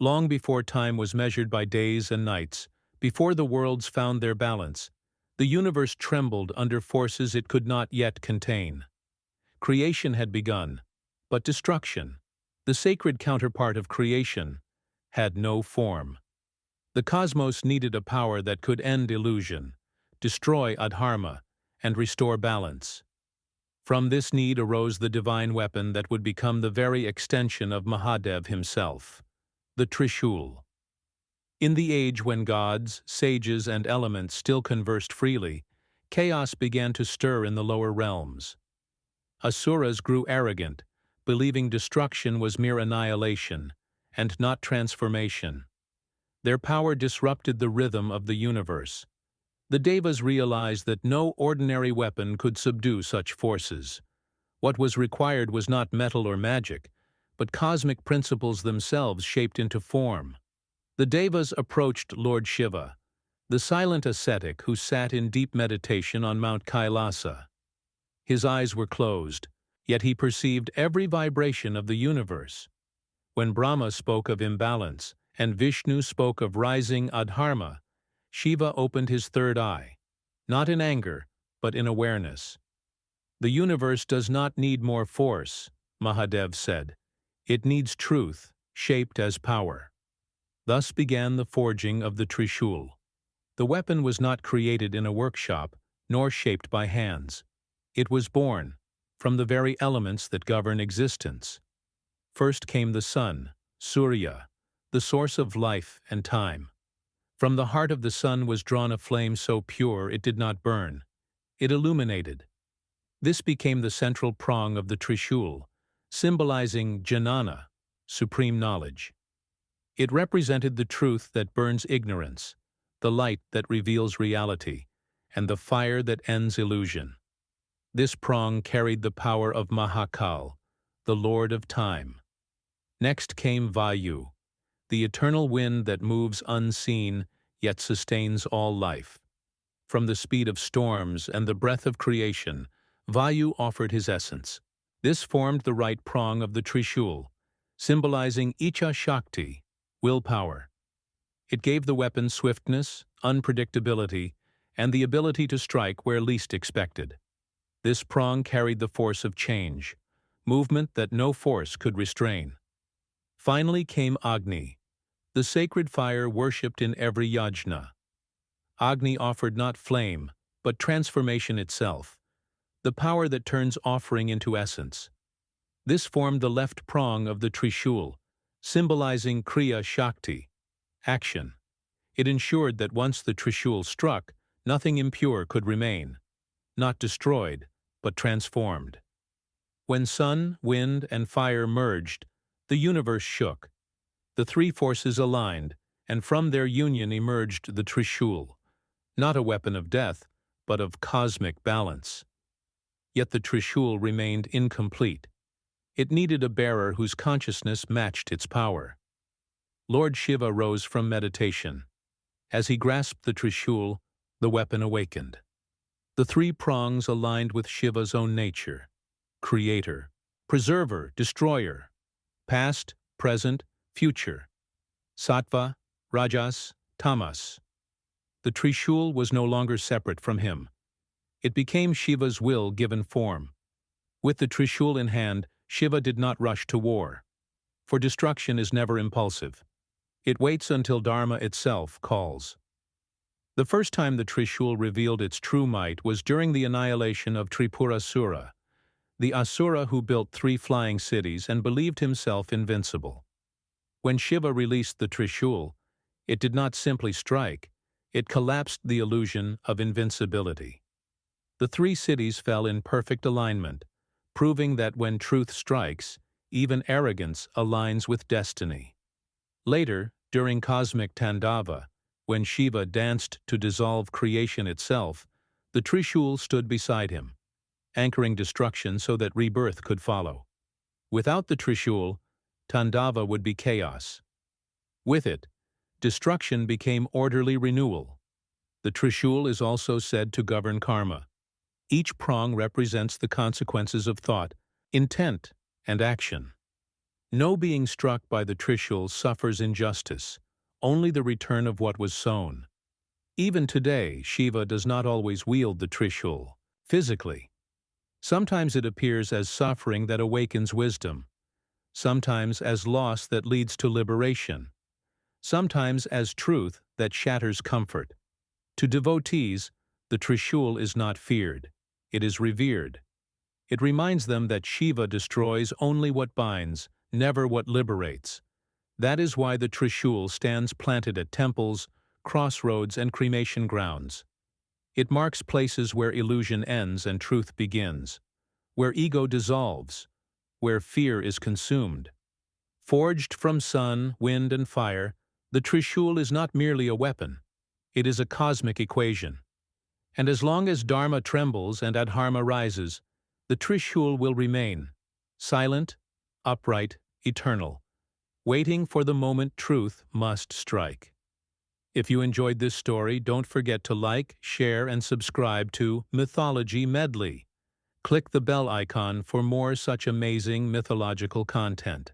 long before time was measured by days and nights, before the worlds found their balance, the universe trembled under forces it could not yet contain. Creation had begun, but destruction, the sacred counterpart of creation, had no form. The cosmos needed a power that could end illusion, destroy adharma, and restore balance. From this need arose the divine weapon that would become the very extension of Mahadev himself, the Trishul. In the age when gods, sages, and elements still conversed freely, chaos began to stir in the lower realms. Asuras grew arrogant, believing destruction was mere annihilation, and not transformation. Their power disrupted the rhythm of the universe. The Devas realized that no ordinary weapon could subdue such forces. What was required was not metal or magic, but cosmic principles themselves shaped into form. The Devas approached Lord Shiva, the silent ascetic who sat in deep meditation on Mount Kailasa. His eyes were closed, yet he perceived every vibration of the universe. When Brahma spoke of imbalance, and Vishnu spoke of rising adharma, Shiva opened his third eye, not in anger, but in awareness. The universe does not need more force, Mahadev said. It needs truth, shaped as power. Thus began the forging of the Trishul. The weapon was not created in a workshop, nor shaped by hands. It was born from the very elements that govern existence. First came the sun, Surya, the source of life and time. From the heart of the sun was drawn a flame so pure it did not burn. It illuminated. This became the central prong of the Trishul, symbolizing jnana, supreme knowledge. It represented the truth that burns ignorance, the light that reveals reality, and the fire that ends illusion. This prong carried the power of Mahakal, the Lord of Time. Next came Vayu, the eternal wind that moves unseen yet sustains all life. From the speed of storms and the breath of creation, Vayu offered his essence. This formed the right prong of the Trishul, symbolizing Icha Shakti, willpower. It gave the weapon swiftness, unpredictability, and the ability to strike where least expected. This prong carried the force of change, movement that no force could restrain. Finally came Agni, the sacred fire worshipped in every yajna. Agni offered not flame, but transformation itself, the power that turns offering into essence. This formed the left prong of the Trishul, symbolizing Kriya Shakti, action. It ensured that once the Trishul struck, nothing impure could remain, not destroyed, but transformed. When sun, wind, and fire merged, the universe shook. The three forces aligned, and from their union emerged the Trishul, not a weapon of death, but of cosmic balance. Yet the Trishul remained incomplete. It needed a bearer whose consciousness matched its power. Lord Shiva rose from meditation. As he grasped the Trishul, the weapon awakened. The three prongs aligned with Shiva's own nature: creator, preserver, destroyer, past, present, future, sattva, rajas, tamas. The Trishul was no longer separate from him. It became Shiva's will given form. With the Trishul in hand, Shiva did not rush to war, for destruction is never impulsive. It waits until Dharma itself calls. The first time the Trishul revealed its true might was during the annihilation of Tripurasura, the asura who built 3 flying cities and believed himself invincible. When Shiva released the Trishul, it did not simply strike, it collapsed the illusion of invincibility. The 3 cities fell in perfect alignment, proving that when truth strikes, even arrogance aligns with destiny. Later, during cosmic Tandava, when Shiva danced to dissolve creation itself, the Trishul stood beside him, anchoring destruction so that rebirth could follow. Without the Trishul, Tandava would be chaos. With it, destruction became orderly renewal. The Trishul is also said to govern karma. Each prong represents the consequences of thought, intent, and action. No being struck by the Trishul suffers injustice, only the return of what was sown. Even today, Shiva does not always wield the Trishul, physically. Sometimes it appears as suffering that awakens wisdom, sometimes as loss that leads to liberation, sometimes as truth that shatters comfort. To devotees, the Trishul is not feared, it is revered. It reminds them that Shiva destroys only what binds, never what liberates. That is why the Trishul stands planted at temples, crossroads, and cremation grounds. It marks places where illusion ends and truth begins, where ego dissolves, where fear is consumed. Forged from sun, wind, and fire, the Trishul is not merely a weapon. It is a cosmic equation. And as long as Dharma trembles and adharma rises, the Trishul will remain, silent, upright, eternal, waiting for the moment truth must strike. If you enjoyed this story, don't forget to like, share, and subscribe to Mythology Medley. Click the bell icon for more such amazing mythological content.